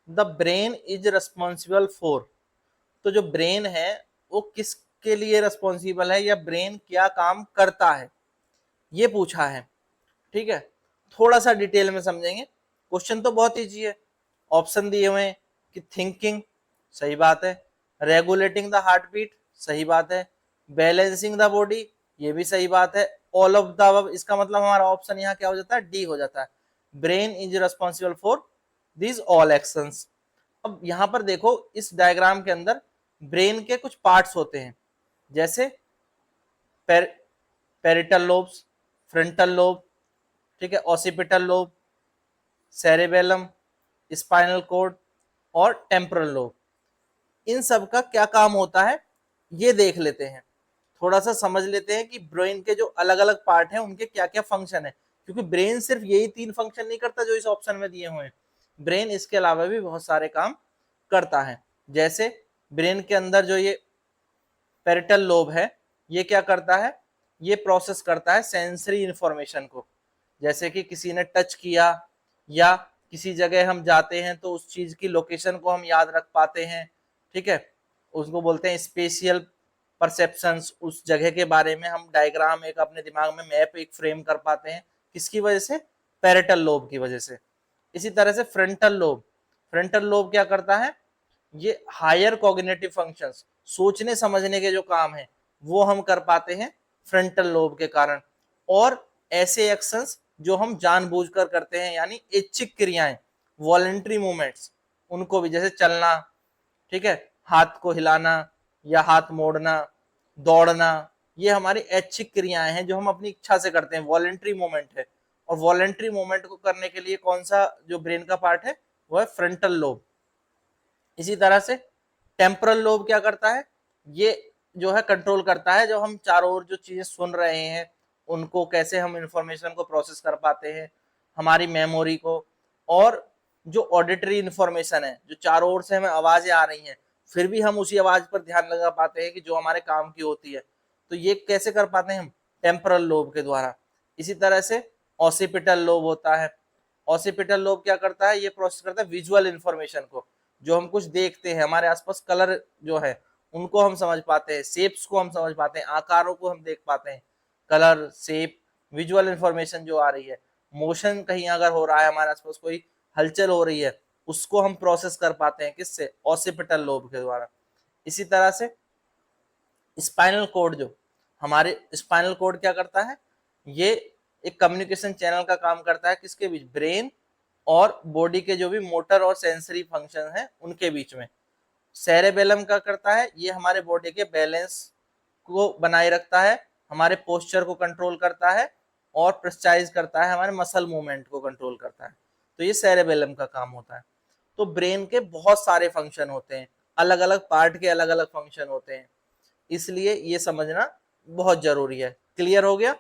The brain is responsible for, तो जो brain है वो किसके लिए रिस्पॉन्सिबल है या ब्रेन क्या काम करता है, ये पूछा है। ठीक है, थोड़ा सा डिटेल में समझेंगे। क्वेश्चन तो बहुत इजी है। ऑप्शन दिए हुए हैं कि थिंकिंग, सही बात है। रेगुलेटिंग द हार्ट बीट, सही बात है। बैलेंसिंग द बॉडी, ये भी सही बात है। ऑल ऑफ द अबव, इसका मतलब हमारा ऑप्शन यहाँ क्या हो जाता है, डी हो जाता है। Brain is responsible for this all actions. अब यहां पर देखो इस डायग्राम के अंदर ब्रेन के कुछ पार्ट्स होते हैं, जैसे पेर, पेरिटल लोब्स, फ्रंटल लोब, ठीक है, occipital lobe, cerebellum, spinal cord और टेम्पोरल लोब। इन सब का क्या काम होता है ये देख लेते हैं, थोड़ा सा समझ लेते हैं कि ब्रेन के जो अलग अलग पार्ट हैं उनके क्या क्या फंक्शन है, क्योंकि ब्रेन सिर्फ यही 3 फंक्शन नहीं करता जो इस ऑप्शन में दिए हुए हैं। ब्रेन इसके अलावा भी बहुत सारे काम करता है। जैसे ब्रेन के अंदर जो ये पेरिटल लोब है, ये क्या करता है, ये प्रोसेस करता है सेंसरी इंफॉर्मेशन को। जैसे कि किसी ने टच किया या किसी जगह हम जाते हैं तो उस चीज की लोकेशन को हम याद रख पाते हैं। ठीक है, उसको बोलते हैं स्पेशियल परसेप्शंस। उस जगह के बारे में हम डायग्राम एक अपने दिमाग में मैप एक फ्रेम कर पाते हैं, किसकी वजह से, पेरिटल लोब की वजह से। इसी तरह से फ्रंटल लोब, फ्रंटल लोब क्या करता है, ये हायर कॉग्निटिव फंक्शंस, सोचने समझने के जो काम है वो हम कर पाते हैं फ्रंटल लोब के कारण। और ऐसे एक्शंस जो हम जानबूझकर करते हैं, यानी ऐच्छिक क्रियाएं, वॉलेंट्री मूवमेंट्स, उनको भी, जैसे चलना, ठीक है, हाथ को हिलाना या हाथ मोड़ना, दौड़ना, ये हमारी ऐच्छिक क्रियाएं हैं जो हम अपनी इच्छा से करते हैं, वॉलेंट्री मूवमेंट है। और वॉलेंट्री मूवमेंट को करने के लिए कौन सा जो ब्रेन का पार्ट है, वो है फ्रंटल लोब। इसी तरह से टेम्पोरल लोब क्या करता है, ये जो है कंट्रोल करता है, जो हम चारों ओर जो चीजें सुन रहे हैं उनको कैसे हम इंफॉर्मेशन को प्रोसेस कर पाते हैं, हमारी मेमोरी को। और जो ऑडिटरी इंफॉर्मेशन है, जो चारों ओर से हमें आवाजें आ रही हैं फिर भी हम उसी आवाज पर ध्यान लगा पाते हैं कि जो हमारे काम की होती है, तो ये कैसे कर पाते हैं हम, टेम्पोरल लोब के द्वारा। इसी तरह से ऑसिपिटल लोब होता है। ऑसिपिटल लोब क्या करता है, ये प्रोसेस करता है विजुअल इंफॉर्मेशन को, जो हम कुछ देखते हैं हमारे आसपास, कलर जो है उनको हम समझ पाते हैं, शेप्स को हम समझ पाते हैं, आकारों को हम देख पाते हैं, कलर, शेप, विजुअल इंफॉर्मेशन जो आ रही है, मोशन कहीं अगर हो रहा है हमारे आसपास, कोई हलचल हो रही है, उसको हम प्रोसेस कर पाते हैं किससे, ऑसिपिटल लोब के द्वारा। इसी तरह से स्पाइनल कोड, जो हमारे स्पाइनल कोड क्या करता है, ये एक कम्युनिकेशन चैनल का काम करता है किसके बीच, ब्रेन और बॉडी के जो भी मोटर और सेंसरी फंक्शन है उनके बीच में। सेरेबेलम का करता है, ये हमारे बॉडी के बैलेंस को बनाए रखता है, हमारे पोस्चर को कंट्रोल करता है और प्रेसाइज करता है, हमारे मसल मूवमेंट को कंट्रोल करता है। तो ये सेरेबेलम का काम होता है। तो ब्रेन के बहुत सारे फंक्शन होते हैं, अलग अलग पार्ट के अलग अलग फंक्शन होते हैं, इसलिए ये समझना बहुत जरूरी है। क्लियर हो गया।